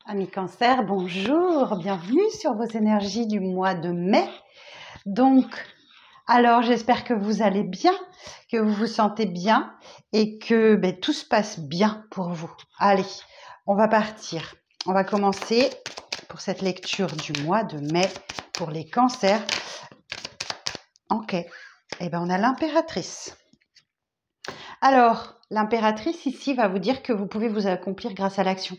Amis Cancer, bonjour, bienvenue sur vos énergies du mois de mai. Donc, alors j'espère que vous allez bien, que vous vous sentez bien et que tout se passe bien pour vous. Allez, on va partir. On va commencer pour cette lecture du mois de mai pour les cancers. Ok, on a l'impératrice. Alors, l'impératrice ici va vous dire que vous pouvez vous accomplir grâce à l'action.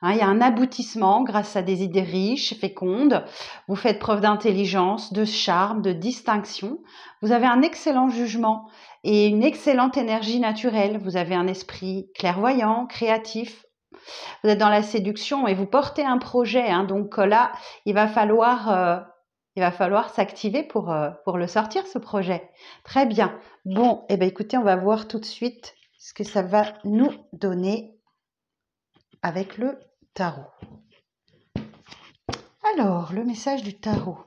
Il y a un aboutissement grâce à des idées riches, fécondes. Vous faites preuve d'intelligence, de charme, de distinction. Vous avez un excellent jugement et une excellente énergie naturelle. Vous avez un esprit clairvoyant, créatif. Vous êtes dans la séduction et vous portez un projet. Donc là, il va falloir s'activer pour le sortir, ce projet. Très bien. Bon, écoutez, on va voir tout de suite ce que ça va nous donner avec le tarot. Alors, le message du tarot.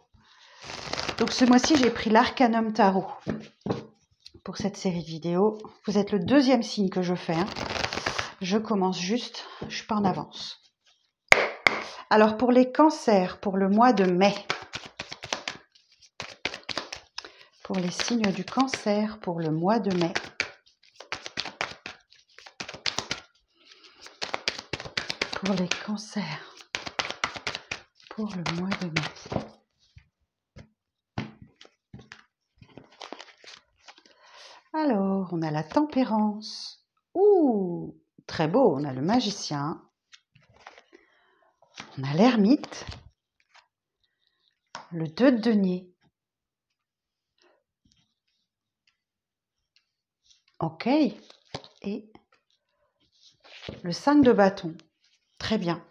Donc, ce mois-ci, j'ai pris l'Arcanum Tarot pour cette série de vidéos. Vous êtes le deuxième signe que je fais. Je commence juste, je ne suis pas en avance. Alors, pour les cancers, pour le mois de mai. Pour les signes du cancer, pour le mois de mai. Pour les cancers, pour le mois de mai. Alors, on a la tempérance. Ouh, très beau. On a le magicien. On a l'ermite. Le 2 de denier. Ok. Et le 5 de bâton. Très bien.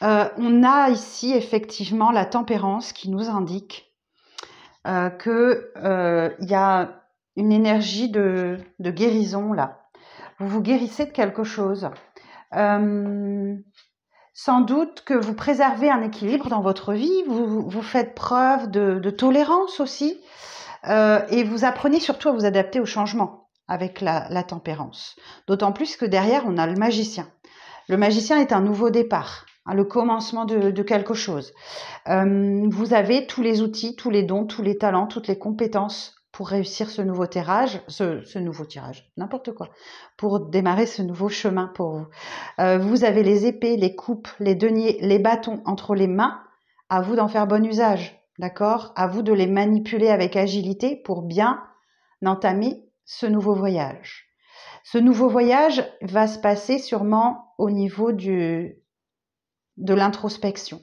On a ici effectivement la tempérance qui nous indique qu'il y a une énergie de guérison là. Vous vous guérissez de quelque chose. Sans doute que vous préservez un équilibre dans votre vie. Vous faites preuve de tolérance aussi. Et vous apprenez surtout à vous adapter au changement avec la tempérance. D'autant plus que derrière, on a le magicien. Le magicien est un nouveau départ, le commencement de quelque chose. Vous avez tous les outils, tous les dons, tous les talents, toutes les compétences pour réussir ce nouveau tirage, n'importe quoi, pour démarrer ce nouveau chemin pour vous. Vous avez les épées, les coupes, les deniers, les bâtons entre les mains. À vous d'en faire bon usage, d'accord ? À vous de les manipuler avec agilité pour bien entamer ce nouveau voyage. Ce nouveau voyage va se passer sûrement au niveau de l'introspection.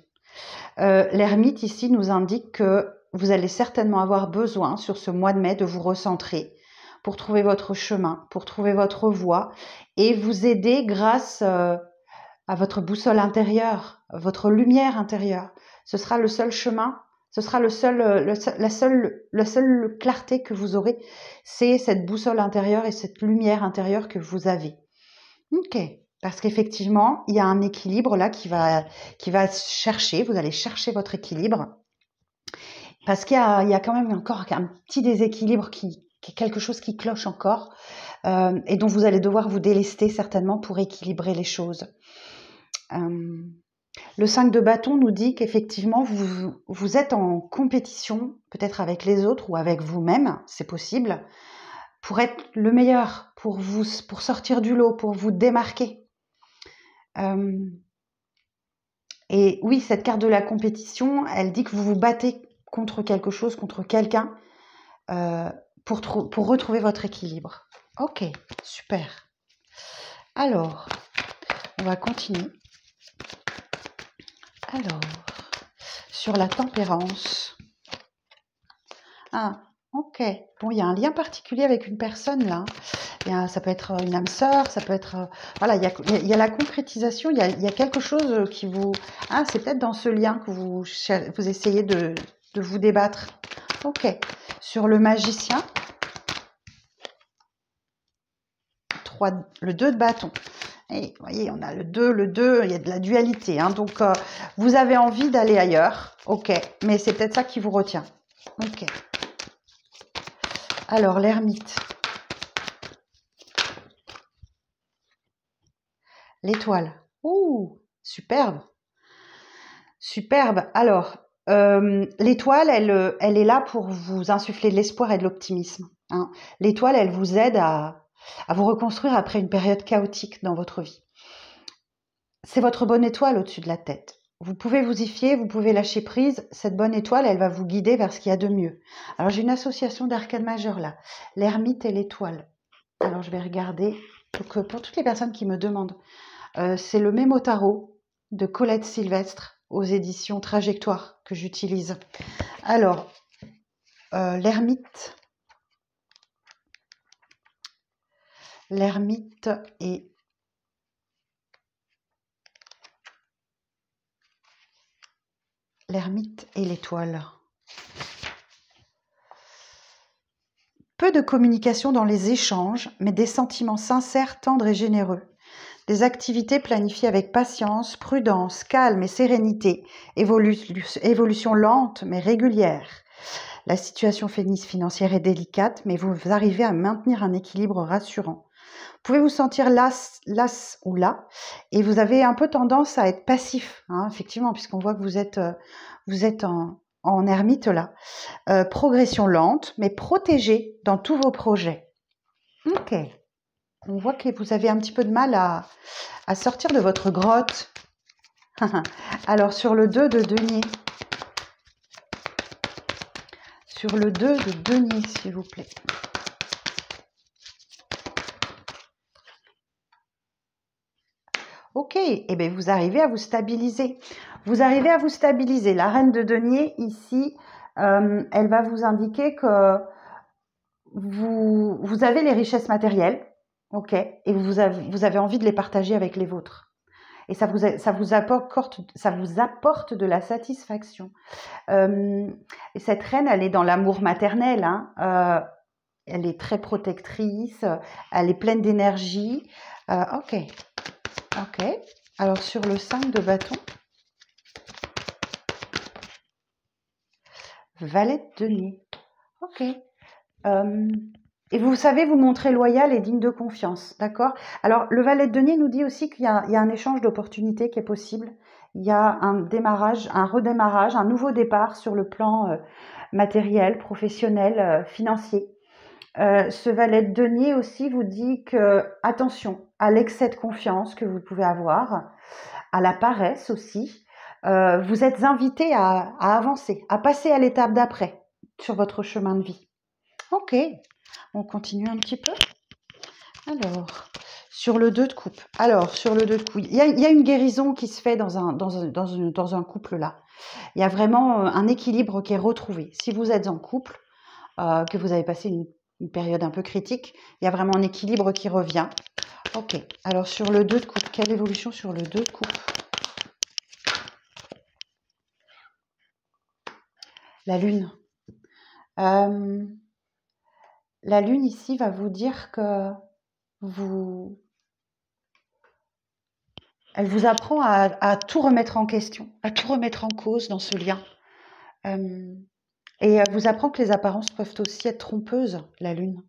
L'ermite ici nous indique que vous allez certainement avoir besoin sur ce mois de mai de vous recentrer pour trouver votre chemin, pour trouver votre voie et vous aider grâce à votre boussole intérieure, votre lumière intérieure. Ce sera le seul chemin, ce sera la seule clarté que vous aurez, c'est cette boussole intérieure et cette lumière intérieure que vous avez. Ok, parce qu'effectivement, il y a un équilibre là qui va chercher, vous allez chercher votre équilibre, parce qu'il y a quand même encore un petit déséquilibre qui est quelque chose qui cloche encore, et dont vous allez devoir vous délester certainement pour équilibrer les choses. Le 5 de bâton nous dit qu'effectivement, vous êtes en compétition, peut-être avec les autres ou avec vous-même, c'est possible, pour être le meilleur, pour sortir du lot, pour vous démarquer. Et oui, cette carte de la compétition, elle dit que vous vous battez contre quelque chose, contre quelqu'un, pour retrouver votre équilibre. Ok, super. Alors, on va continuer. Alors, sur la tempérance. Ah, ok. Bon, il y a un lien particulier avec une personne là. Ça peut être une âme sœur, ça peut être... voilà, il y a la concrétisation, il y a quelque chose qui vous... Ah, c'est peut-être dans ce lien que vous essayez de vous débattre. Ok. Sur le magicien. Le 2 de bâton. Et vous voyez, on a le 2, il y a de la dualité. Donc, vous avez envie d'aller ailleurs. Ok. Mais c'est peut-être ça qui vous retient. Ok. Alors, l'ermite. L'étoile. Ouh, superbe. Superbe. Alors, l'étoile, elle est là pour vous insuffler de l'espoir et de l'optimisme, hein. L'étoile, elle vous aide à vous reconstruire après une période chaotique dans votre vie. C'est votre bonne étoile au-dessus de la tête. Vous pouvez vous y fier, vous pouvez lâcher prise. Cette bonne étoile, elle va vous guider vers ce qu'il y a de mieux. Alors, j'ai une association d'arcanes majeures là, l'ermite et l'étoile. Alors, je vais regarder. Donc, pour toutes les personnes qui me demandent, c'est le Mémo Tarot de Colette Sylvestre aux éditions Trajectoire que j'utilise. Alors, l'ermite et l'étoile. Peu de communication dans les échanges, mais des sentiments sincères, tendres et généreux. Des activités planifiées avec patience, prudence, calme et sérénité. Évolution lente mais régulière. La situation financière est délicate, mais vous arrivez à maintenir un équilibre rassurant. Vous pouvez vous sentir las ou là, et vous avez un peu tendance à être passif, hein, effectivement, puisqu'on voit que vous êtes en ermite là. Progression lente, mais protégée dans tous vos projets. Ok. On voit que vous avez un petit peu de mal à sortir de votre grotte. Alors, sur le 2 de denier. Sur le 2 de denier, s'il vous plaît. Ok, eh bien vous arrivez à vous stabiliser. Vous arrivez à vous stabiliser. La reine de denier, ici, elle va vous indiquer que vous avez les richesses matérielles, ok, et vous avez envie de les partager avec les vôtres. Et ça vous apporte de la satisfaction. Et cette reine, elle est dans l'amour maternel, hein, elle est très protectrice, elle est pleine d'énergie. Ok. Alors, sur le 5 de bâton, valet de denier. Ok. Et vous savez vous montrer loyal et digne de confiance, d'accord? Alors, le valet de denier nous dit aussi qu'il y a un échange d'opportunités qui est possible. Il y a un démarrage, un redémarrage, un nouveau départ sur le plan matériel, professionnel, financier. Ce valet de denier aussi vous dit que, attention à l'excès de confiance que vous pouvez avoir, à la paresse aussi. Vous êtes invité à avancer, à passer à l'étape d'après sur votre chemin de vie. Ok, on continue un petit peu. Alors, sur le 2 de coupe. Alors, sur le 2 de coupe, il y a une guérison qui se fait dans un couple là. Il y a vraiment un équilibre qui est retrouvé. Si vous êtes en couple, que vous avez passé une période un peu critique, il y a vraiment un équilibre qui revient. Ok, alors sur le 2 de coupe, quelle évolution sur le 2 de coupe? La lune. La lune ici va vous dire que elle vous apprend à tout remettre en question, à tout remettre en cause dans ce lien. Et elle vous apprend que les apparences peuvent aussi être trompeuses, la lune.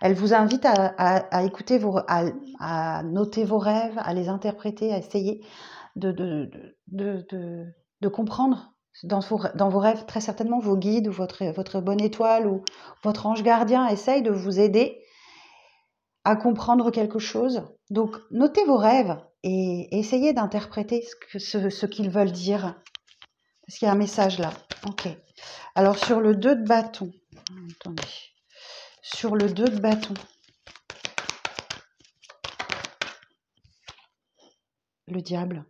Elle vous invite à écouter à noter vos rêves, à les interpréter, à essayer de comprendre dans vos rêves. Très certainement, vos guides ou votre bonne étoile ou votre ange gardien essayent de vous aider à comprendre quelque chose. Donc, notez vos rêves et essayez d'interpréter ce qu'ils veulent dire. Parce qu'il y a un message là. Ok. Alors, sur le 2 de bâton. Attendez. Sur le 2 de bâton. Le diable.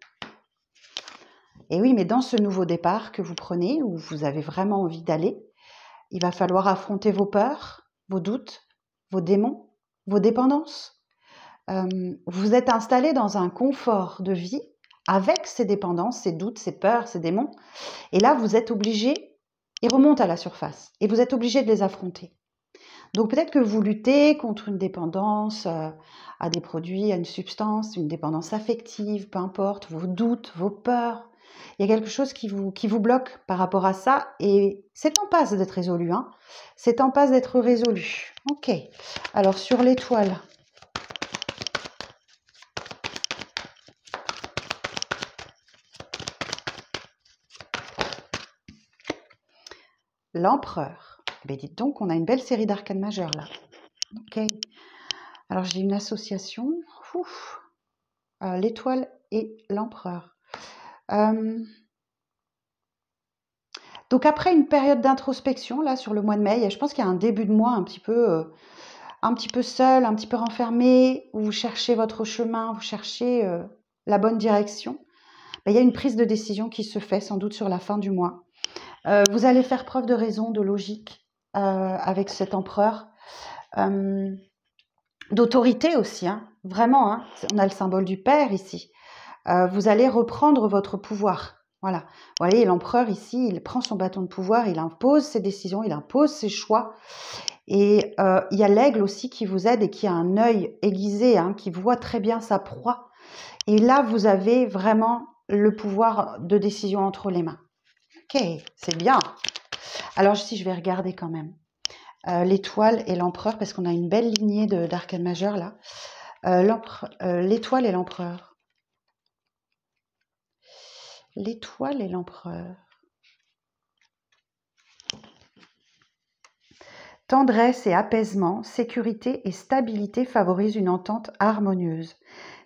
Et oui, mais dans ce nouveau départ que vous prenez, où vous avez vraiment envie d'aller, il va falloir affronter vos peurs, vos doutes, vos démons, vos dépendances. Vous êtes installé dans un confort de vie avec ces dépendances, ces doutes, ces peurs, ces démons. Et là, vous êtes obligé, ils remontent à la surface et vous êtes obligé de les affronter. Donc peut-être que vous luttez contre une dépendance à des produits, à une substance, une dépendance affective, peu importe, vos doutes, vos peurs. Il y a quelque chose qui vous bloque par rapport à ça et c'est en passe d'être résolu. Hein. C'est en passe d'être résolu. Ok. Alors sur l'étoile. l'empereur. Eh bien, dites donc, on a une belle série d'arcanes majeures là. Ok. Alors, j'ai une association. L'étoile et l'empereur. Donc, après une période d'introspection, là, sur le mois de mai, je pense qu'il y a un début de mois un petit peu seul, un petit peu renfermé, où vous cherchez votre chemin, vous cherchez la bonne direction. Ben, il y a une prise de décision qui se fait sans doute sur la fin du mois. Vous allez faire preuve de raison, de logique avec cet empereur. D'autorité aussi, hein, vraiment. Hein, on a le symbole du père ici. Vous allez reprendre votre pouvoir. Voilà. Vous voyez, l'empereur ici, il prend son bâton de pouvoir, il impose ses décisions, il impose ses choix. Et il y a l'aigle aussi qui vous aide et qui a un œil aiguisé, hein, qui voit très bien sa proie. Et là, vous avez vraiment le pouvoir de décision entre les mains. Ok, c'est bien. Alors, si je vais regarder quand même l'étoile et l'empereur, parce qu'on a une belle lignée d'arcanes majeures là. L'étoile et l'empereur. L'étoile et l'empereur. Tendresse et apaisement, sécurité et stabilité favorisent une entente harmonieuse.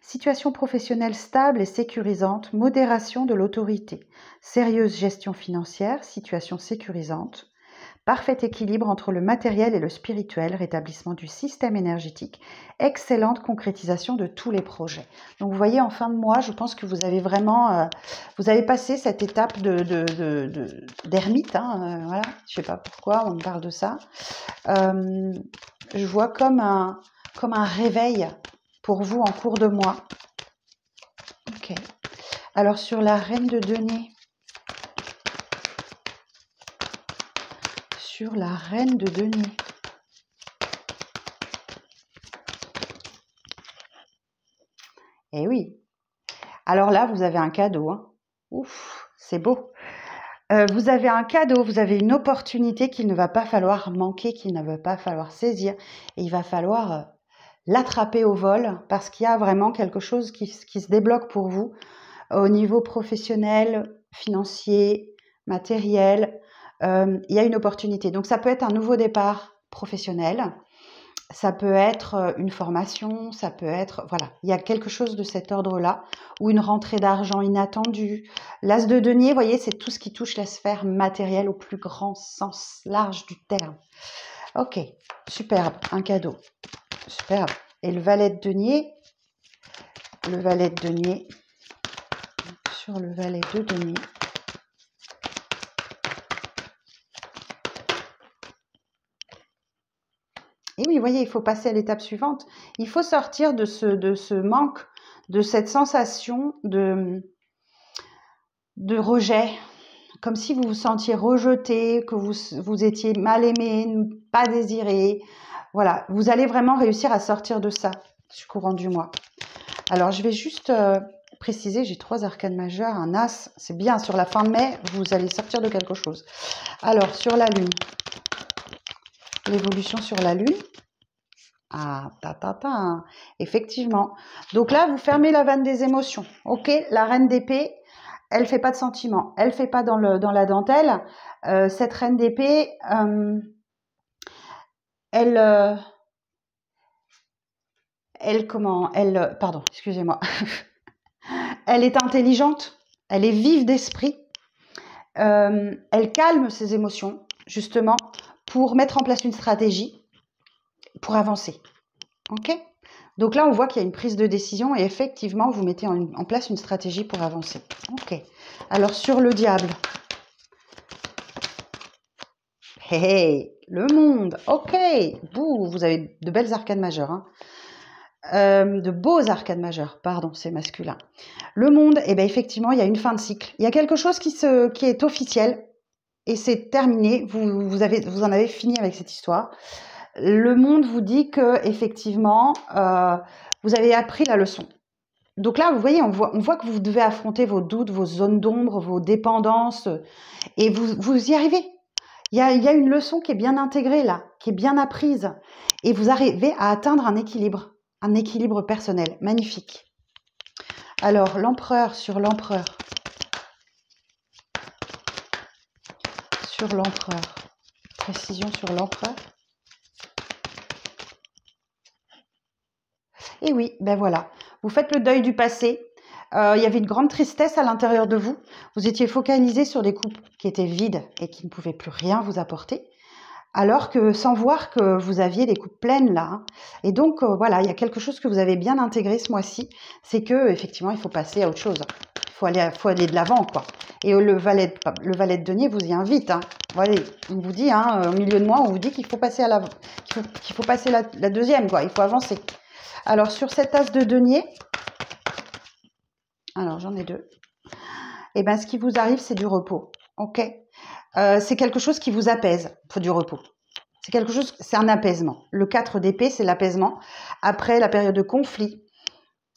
Situation professionnelle stable et sécurisante, modération de l'autorité. Sérieuse gestion financière, situation sécurisante. Parfait équilibre entre le matériel et le spirituel, rétablissement du système énergétique, excellente concrétisation de tous les projets. Donc vous voyez, en fin de mois, je pense que vous avez vraiment, vous avez passé cette étape d'ermite, hein, voilà, je ne sais pas pourquoi on me parle de ça. Je vois comme un réveil pour vous en cours de mois. Ok. Alors sur la reine de denier, la reine de denier. Eh oui. Alors là, vous avez un cadeau. Hein. Ouf, c'est beau. Vous avez un cadeau, vous avez une opportunité qu'il ne va pas falloir manquer, qu'il ne va pas falloir saisir. Et il va falloir l'attraper au vol parce qu'il y a vraiment quelque chose qui se débloque pour vous au niveau professionnel, financier, matériel. Il y a une opportunité. Donc, ça peut être un nouveau départ professionnel, ça peut être une formation, ça peut être... Voilà, il y a quelque chose de cet ordre-là, ou une rentrée d'argent inattendue. L'as de denier, vous voyez, c'est tout ce qui touche la sphère matérielle au plus grand sens large du terme. Ok, superbe, un cadeau. Superbe. Et le valet de denier, sur le valet de denier, et oui, vous voyez, il faut passer à l'étape suivante. Il faut sortir de ce manque, de cette sensation de rejet, comme si vous vous sentiez rejeté, que vous étiez mal aimé, pas désiré. Voilà, vous allez vraiment réussir à sortir de ça du courant du mois. Alors, je vais juste préciser, j'ai 3 arcanes majeures, un as, c'est bien, sur la fin de mai, vous allez sortir de quelque chose. Alors, sur la lune, l'évolution sur la lune. Ah, effectivement. Donc là, vous fermez la vanne des émotions. Ok, la reine d'épée, elle fait pas de sentiments, elle fait pas dans la dentelle. Cette reine d'épée, pardon, excusez-moi. Elle est intelligente, elle est vive d'esprit. Elle calme ses émotions, justement, pour mettre en place une stratégie pour avancer. Ok ? Donc là, on voit qu'il y a une prise de décision et effectivement, vous mettez en place une stratégie pour avancer. Ok. Alors, sur le diable. Hey, le monde. Ok. Vous avez de belles arcanes majeures. Hein. De beaux arcanes majeures. Pardon, c'est masculin. Le monde, eh bien, effectivement, il y a une fin de cycle. Il y a quelque chose qui est officiel et c'est terminé. Vous en avez fini avec cette histoire. Le monde vous dit que effectivement, vous avez appris la leçon. Donc là, vous voyez, on voit que vous devez affronter vos doutes, vos zones d'ombre, vos dépendances, et vous y arrivez. Il y a une leçon qui est bien intégrée là, qui est bien apprise, et vous arrivez à atteindre un équilibre personnel, magnifique. Alors, l'empereur sur l'empereur. Sur l'empereur. Précision sur l'empereur. Et oui, ben voilà. Vous faites le deuil du passé. Il y avait une grande tristesse à l'intérieur de vous. Vous étiez focalisé sur des coupes qui étaient vides et qui ne pouvaient plus rien vous apporter. Alors que sans voir que vous aviez des coupes pleines là. Hein. Et donc voilà, il y a quelque chose que vous avez bien intégré ce mois-ci, c'est que effectivement il faut passer à autre chose. Il faut aller de l'avant quoi. Et le valet de denier vous y invite. Hein. Voilà, on vous dit hein, au milieu de mois, on vous dit qu'il faut passer à l'avant, qu'il faut passer la deuxième quoi. Il faut avancer. Alors sur cette as de denier, alors j'en ai deux. Et ben ce qui vous arrive c'est du repos, ok. C'est quelque chose qui vous apaise, faut du repos. C'est quelque chose, c'est un apaisement. Le 4 d'épée, c'est l'apaisement. Après la période de conflit,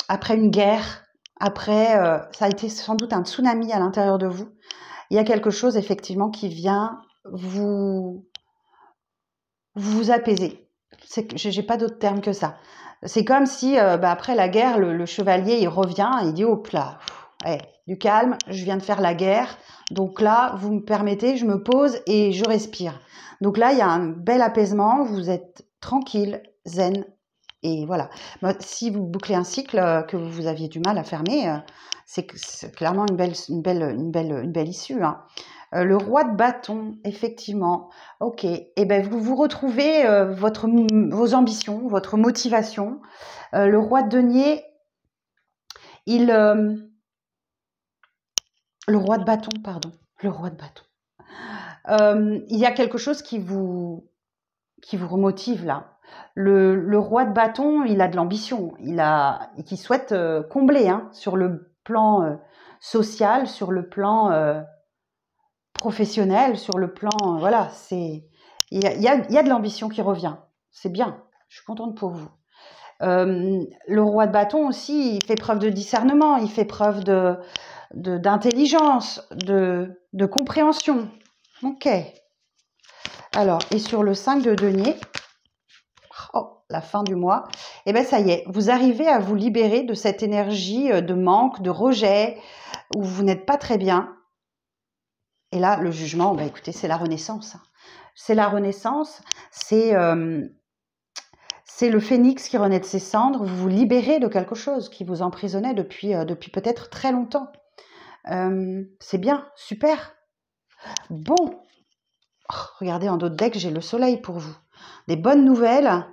après une guerre, après, ça a été sans doute un tsunami à l'intérieur de vous. Il y a quelque chose, effectivement, qui vient vous apaiser. J'ai pas d'autre terme que ça. C'est comme si, après la guerre, le chevalier, il revient, il dit, hop là, du calme, je viens de faire la guerre. Donc là, vous me permettez, je me pose et je respire. Donc là, il y a un bel apaisement, vous êtes tranquille, zen, et voilà. Si vous bouclez un cycle que vous aviez du mal à fermer, c'est clairement une belle issue. Hein. Le roi de bâton, effectivement, ok. Et ben vous retrouvez vos ambitions, votre motivation. Le roi de denier, le roi de bâton, pardon. Le roi de bâton. Il y a quelque chose qui vous remotive là. Le roi de bâton, il a de l'ambition, qui souhaite combler hein, sur le plan social, sur le plan professionnel, sur le plan voilà, il y a de l'ambition qui revient. C'est bien. Je suis contente pour vous. Le roi de bâton aussi, il fait preuve de discernement, il fait preuve d'intelligence, de compréhension. Ok. Alors, et sur le 5 de denier, la fin du mois, et ben ça y est, vous arrivez à vous libérer de cette énergie de manque, de rejet, où vous n'êtes pas très bien. Et là, le jugement, ben écoutez, c'est la renaissance. C'est la renaissance, c'est le phénix qui renaît de ses cendres, vous vous libérez de quelque chose qui vous emprisonnait depuis peut-être très longtemps. C'est bien, super. Bon, regardez en d'autres decks, j'ai le soleil pour vous. Des bonnes nouvelles,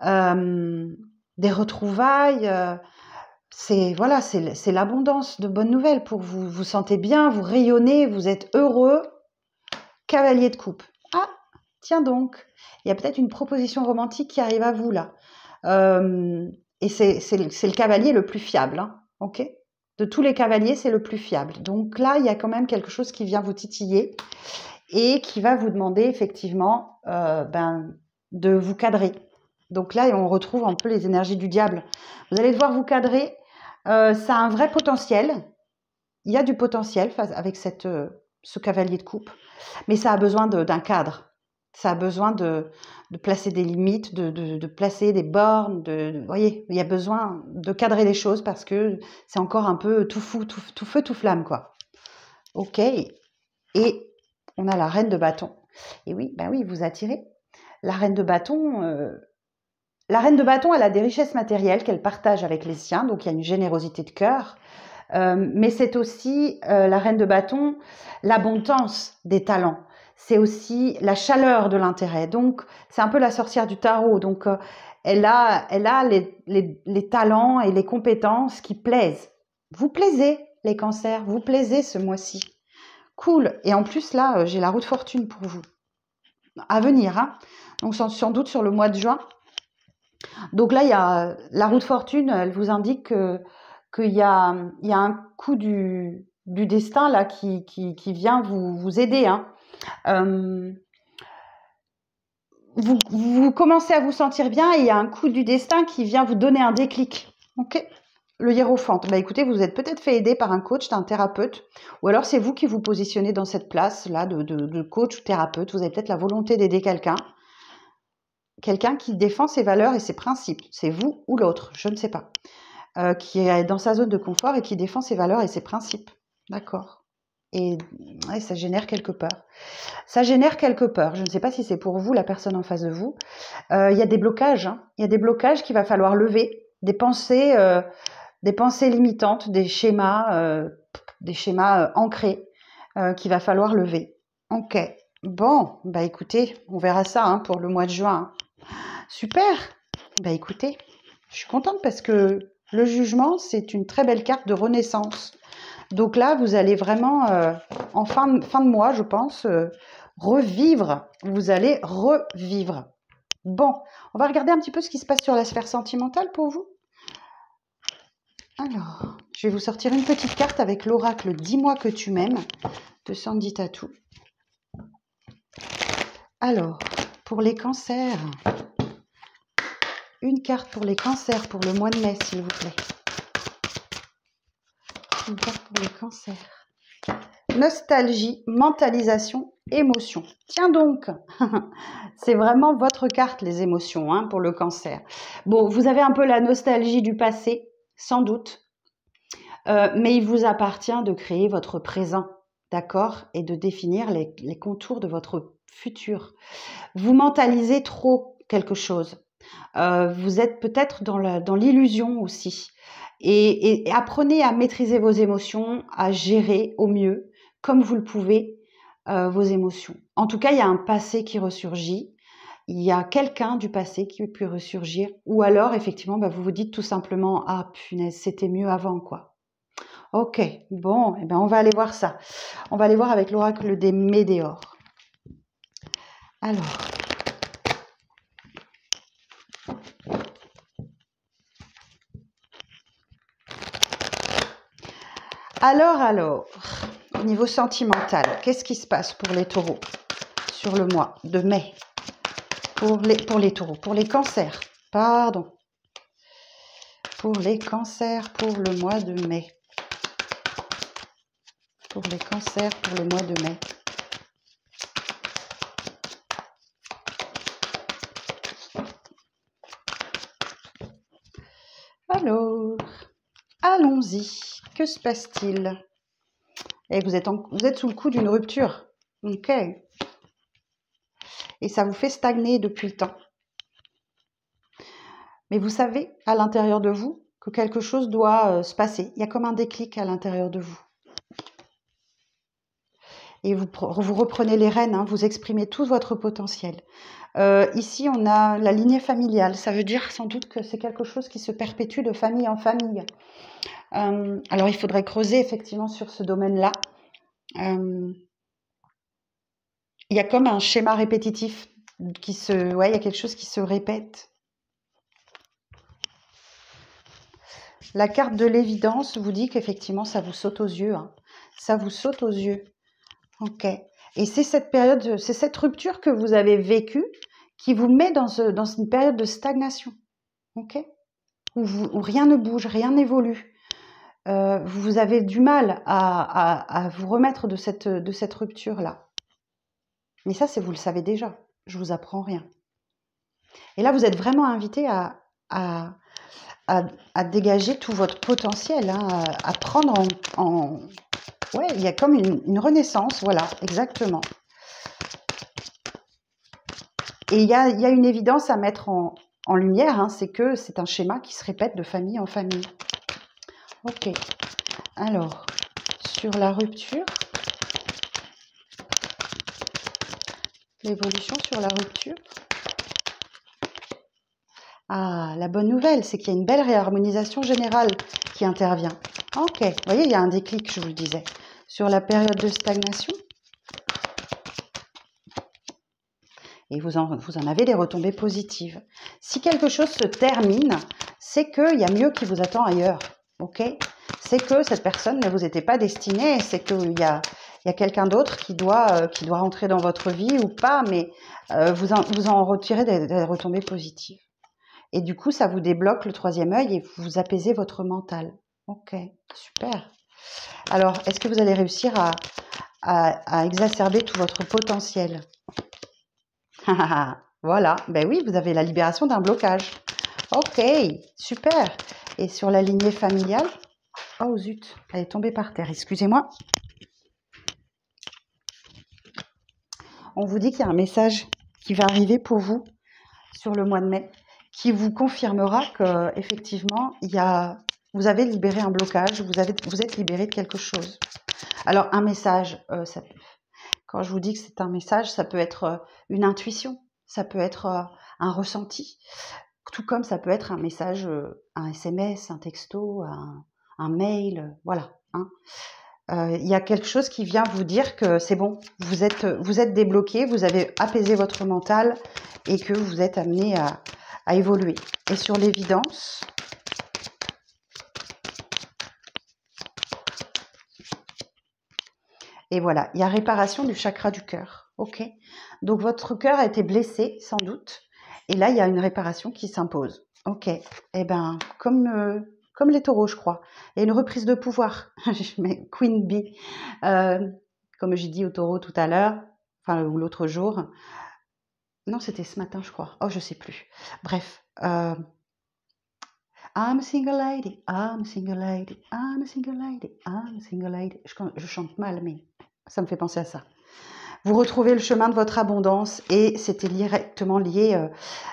des retrouvailles, c'est l'abondance de bonnes nouvelles pour vous. Vous vous sentez bien, vous rayonnez, vous êtes heureux. Cavalier de coupe. Ah, tiens donc, il y a peut-être une proposition romantique qui arrive à vous là. Et c'est le cavalier le plus fiable, hein, ok. De tous les cavaliers, c'est le plus fiable. Donc là, il y a quand même quelque chose qui vient vous titiller et qui va vous demander effectivement de vous cadrer. Donc là, on retrouve un peu les énergies du diable. Vous allez devoir vous cadrer. Ça a un vrai potentiel. Il y a du potentiel avec ce cavalier de coupe, mais ça a besoin d'un cadre. Ça a besoin de placer des limites, de placer des bornes. Vous voyez, il y a besoin de cadrer les choses parce que c'est encore un peu tout fou, tout feu, tout flamme, quoi. Ok. Et on a la reine de bâton. Et oui, ben oui, vous attirez. La reine de bâton, elle a des richesses matérielles qu'elle partage avec les siens, donc il y a une générosité de cœur. Mais c'est aussi la reine de bâton, l'abondance des talents. C'est aussi la chaleur de l'intérêt. Donc, c'est un peu la sorcière du tarot. Donc, elle a les talents et les compétences qui plaisent. Vous plaisez, les cancers, vous plaisez ce mois-ci. Cool. Et en plus, là, j'ai la roue de fortune pour vous. À venir, hein. Donc, sans doute sur le mois de juin. Donc là, il y a la roue de fortune, elle vous indique qu'il y a un coup du destin là qui vient vous aider. Hein. Vous commencez à vous sentir bien et il y a un coup du destin qui vient vous donner un déclic. Ok. Le hiérophante. Bah écoutez, vous êtes peut-être fait aider par un coach, un thérapeute, ou alors c'est vous qui vous positionnez dans cette place là de coach ou thérapeute. Vous avez peut-être la volonté d'aider quelqu'un qui défend ses valeurs et ses principes. C'est vous ou l'autre, je ne sais pas. Qui est dans sa zone de confort et qui défend ses valeurs et ses principes. D'accord. Et ouais, ça génère quelques peurs. Ça génère quelques peurs. Je ne sais pas si c'est pour vous, la personne en face de vous. Il y a des blocages. Hein. Il y a des blocages qu'il va falloir lever. Des pensées limitantes, des schémas ancrés qu'il va falloir lever. Ok. Bon, bah écoutez, on verra ça hein, pour le mois de juin. Super. Bah écoutez, je suis contente parce que le jugement, c'est une très belle carte de renaissance. Donc là, vous allez vraiment, en fin de mois, je pense, revivre. Vous allez revivre. Bon, on va regarder un petit peu ce qui se passe sur la sphère sentimentale pour vous. Alors, je vais vous sortir une petite carte avec l'oracle « Dis-moi que tu m'aimes » de Sandy Tattoo. Alors, pour les cancers, une carte pour les cancers pour le mois de mai, s'il vous plaît. Une carte pour les cancers. Nostalgie, mentalisation, émotion. Tiens donc, c'est vraiment votre carte, les émotions, hein, pour le cancer. Bon, vous avez un peu la nostalgie du passé, sans doute, mais il vous appartient de créer votre présent, d'accord, et de définir les contours de votre futur. Vous mentalisez trop quelque chose. Vous êtes peut-être dans l'illusion aussi. Et apprenez à maîtriser vos émotions, à gérer au mieux, comme vous le pouvez, vos émotions. En tout cas, il y a un passé qui ressurgit. Il y a quelqu'un du passé qui peut ressurgir. Ou alors, effectivement, bah, vous vous dites tout simplement « Ah, punaise, c'était mieux avant, quoi ». Ok, bon, eh ben, on va aller voir ça. On va aller voir avec l'oracle des Médéores. Alors, au niveau sentimental, qu'est-ce qui se passe pour les taureaux sur le mois de mai? Pour les taureaux, pour les cancers, pardon. Pour les cancers, pour le mois de mai. Pour les cancers, pour le mois de mai. Alors, allons-y. Que se passe-t-il? Et vous êtes sous le coup d'une rupture. Ok. Et ça vous fait stagner depuis le temps. Mais vous savez, à l'intérieur de vous, que quelque chose doit se passer. Il y a comme un déclic à l'intérieur de vous. Et vous reprenez les rênes, hein, vous exprimez tout votre potentiel. Ici, on a la lignée familiale. Ça veut dire sans doute que c'est quelque chose qui se perpétue de famille en famille. Alors, il faudrait creuser effectivement sur ce domaine-là. Il y a comme un schéma répétitif il y a quelque chose qui se répète. La carte de l'évidence vous dit qu'effectivement, ça vous saute aux yeux. Hein. Ça vous saute aux yeux. Ok. Et c'est cette période, c'est cette rupture que vous avez vécue qui vous met dans une période de stagnation. Ok. Où rien ne bouge, rien n'évolue. Vous avez du mal à vous remettre de cette rupture-là. Mais ça, vous le savez déjà. Je vous apprends rien. Et là, vous êtes vraiment invité à dégager tout votre potentiel, hein, à prendre Ouais, il y a comme une renaissance, voilà, exactement. Et il y a une évidence à mettre en lumière, hein, c'est que c'est un schéma qui se répète de famille en famille. Ok. Alors, sur la rupture, l'évolution sur la rupture. Ah, la bonne nouvelle, c'est qu'il y a une belle réharmonisation générale qui intervient. Ok, vous voyez, il y a un déclic, je vous le disais. Sur la période de stagnation. Et vous en avez des retombées positives. Si quelque chose se termine, c'est qu'il y a mieux qui vous attend ailleurs. Ok? C'est que cette personne ne vous était pas destinée, c'est qu'il y a quelqu'un d'autre qui doit rentrer dans votre vie ou pas, mais vous en retirez des retombées positives. Et du coup, ça vous débloque le troisième œil et vous apaisez votre mental. Ok, super. Alors, est-ce que vous allez réussir à exacerber tout votre potentiel? Voilà, ben oui, vous avez la libération d'un blocage. Ok, super. Et sur la lignée familiale, oh zut, elle est tombée par terre, excusez-moi. On vous dit qu'il y a un message qui va arriver pour vous sur le mois de mai, qui vous confirmera que effectivement vous avez libéré un blocage, vous êtes libéré de quelque chose. Alors un message, quand je vous dis que c'est un message, ça peut être une intuition, ça peut être un ressenti, tout comme ça peut être un message, un SMS, un texto, un mail, voilà. Hein. Il y a quelque chose qui vient vous dire que c'est bon, vous êtes débloqué, vous avez apaisé votre mental et que vous êtes amené à évoluer. Et sur l'évidence, et voilà, il y a réparation du chakra du cœur. Ok. Donc votre cœur a été blessé, sans doute, et là il y a une réparation qui s'impose. Ok. Eh ben, comme les taureaux, je crois. Il y a une reprise de pouvoir. Je mets Queen Bee. Comme j'ai dit aux taureaux tout à l'heure, enfin, ou l'autre jour. Non, c'était ce matin, je crois. Oh, je sais plus. Bref. I'm a single lady, I'm a single lady, I'm a single lady, I'm a single lady. Je chante mal, mais ça me fait penser à ça. Vous retrouvez le chemin de votre abondance et c'était directement lié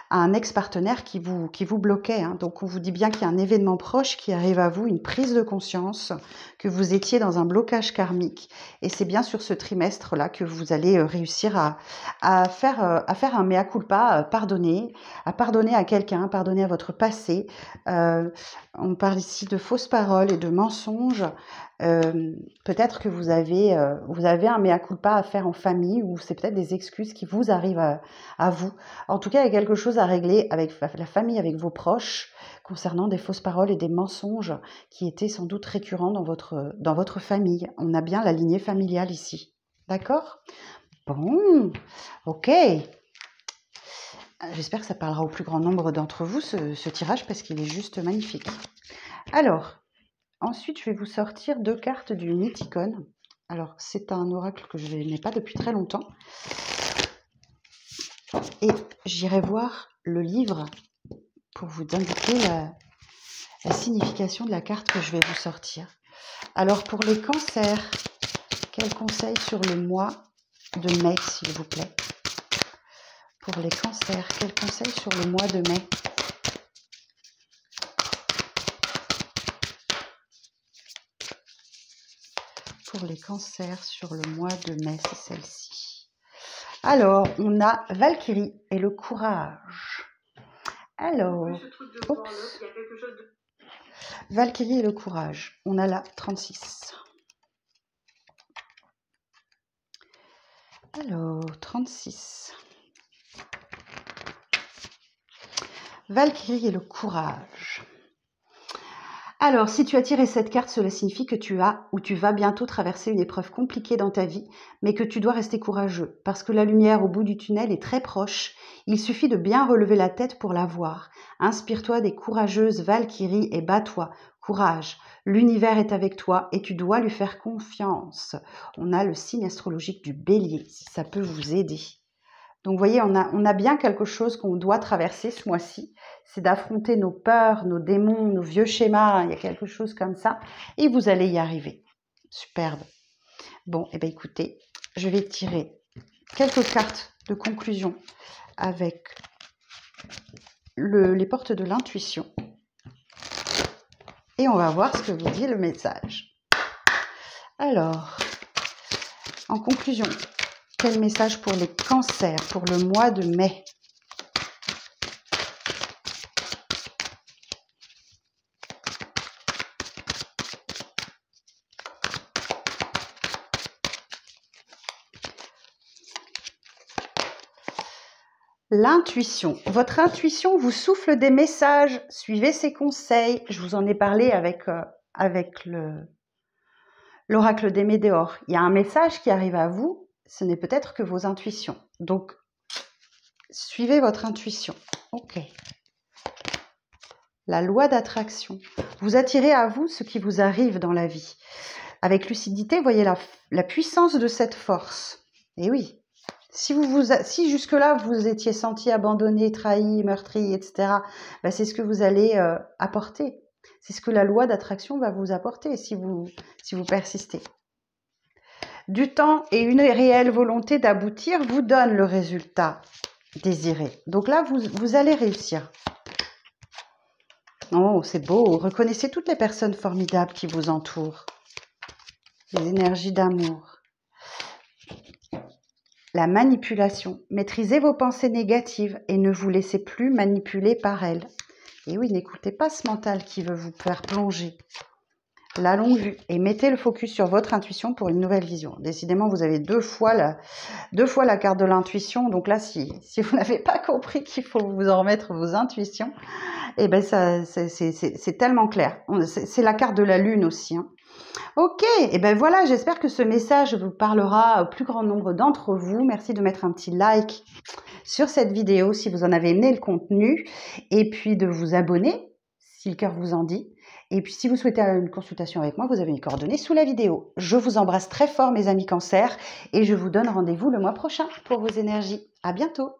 à un ex-partenaire qui vous bloquait. Hein. Donc on vous dit bien qu'il y a un événement proche qui arrive à vous, une prise de conscience, que vous étiez dans un blocage karmique. Et c'est bien sur ce trimestre-là que vous allez réussir à faire un mea culpa, à pardonner à quelqu'un, pardonner à votre passé. On parle ici de fausses paroles et de mensonges. Peut-être que vous avez un mea culpa à faire en famille ou c'est peut-être des excuses qui vous arrivent à vous. En tout cas, il y a quelque chose à régler avec la famille, avec vos proches, concernant des fausses paroles et des mensonges qui étaient sans doute récurrents dans votre famille. On a bien la lignée familiale ici. D'accord ? Bon, ok. J'espère que ça parlera au plus grand nombre d'entre vous, ce tirage, parce qu'il est juste magnifique. Alors, ensuite, je vais vous sortir 2 cartes du Mythicon. Alors, c'est un oracle que je n'ai pas depuis très longtemps. Et j'irai voir le livre pour vous indiquer la signification de la carte que je vais vous sortir. Alors, pour les cancers, quel conseil sur le mois de mai, s'il vous plaît? Pour les cancers, quel conseil sur le mois de mai? Pour les cancers sur le mois de mai, c'est celle-ci. Alors, on a Valkyrie et le courage. Alors, oups. Valkyrie et le courage. On a la 36. Alors, 36. Valkyrie et le courage. Alors, si tu as tiré cette carte, cela signifie que tu vas bientôt traverser une épreuve compliquée dans ta vie, mais que tu dois rester courageux, parce que la lumière au bout du tunnel est très proche. Il suffit de bien relever la tête pour la voir. Inspire-toi des courageuses Valkyries et bats-toi. Courage, l'univers est avec toi et tu dois lui faire confiance. On a le signe astrologique du Bélier, si ça peut vous aider. Donc, vous voyez, on a bien quelque chose qu'on doit traverser ce mois-ci. C'est d'affronter nos peurs, nos démons, nos vieux schémas. Il y a quelque chose comme ça. Et vous allez y arriver. Superbe. Bon, eh bien, écoutez, je vais tirer quelques cartes de conclusion avec les portes de l'intuition. Et on va voir ce que vous dit le message. Alors, en conclusion, quel message pour les cancers pour le mois de mai? L'intuition. Votre intuition vous souffle des messages. Suivez ses conseils. Je vous en ai parlé avec l'oracle des Médéors. Il y a un message qui arrive à vous. Ce n'est peut-être que vos intuitions. Donc, suivez votre intuition. Ok. La loi d'attraction. Vous attirez à vous ce qui vous arrive dans la vie. Avec lucidité, voyez la puissance de cette force. Et oui. Si jusque-là, vous étiez senti abandonné, trahi, meurtri, etc., ben c'est ce que vous allez apporter. C'est ce que la loi d'attraction va vous apporter si vous persistez. du temps et une réelle volonté d'aboutir vous donne le résultat désiré. Donc là, vous allez réussir. Oh, c'est beau. Reconnaissez toutes les personnes formidables qui vous entourent. Les énergies d'amour. La manipulation. Maîtrisez vos pensées négatives et ne vous laissez plus manipuler par elles. Et oui, n'écoutez pas ce mental qui veut vous faire plonger. La longue vue. Et mettez le focus sur votre intuition pour une nouvelle vision. Décidément, vous avez deux fois la carte de l'intuition. Donc là, si vous n'avez pas compris qu'il faut vous en remettre vos intuitions, eh ben c'est tellement clair. C'est la carte de la lune aussi, hein. Ok, et ben voilà, j'espère que ce message vous parlera au plus grand nombre d'entre vous. Merci de mettre un petit like sur cette vidéo si vous en avez aimé le contenu, et puis de vous abonner si le cœur vous en dit. Et puis si vous souhaitez une consultation avec moi, vous avez mes coordonnées sous la vidéo. Je vous embrasse très fort mes amis Cancer, et je vous donne rendez-vous le mois prochain pour vos énergies. À bientôt.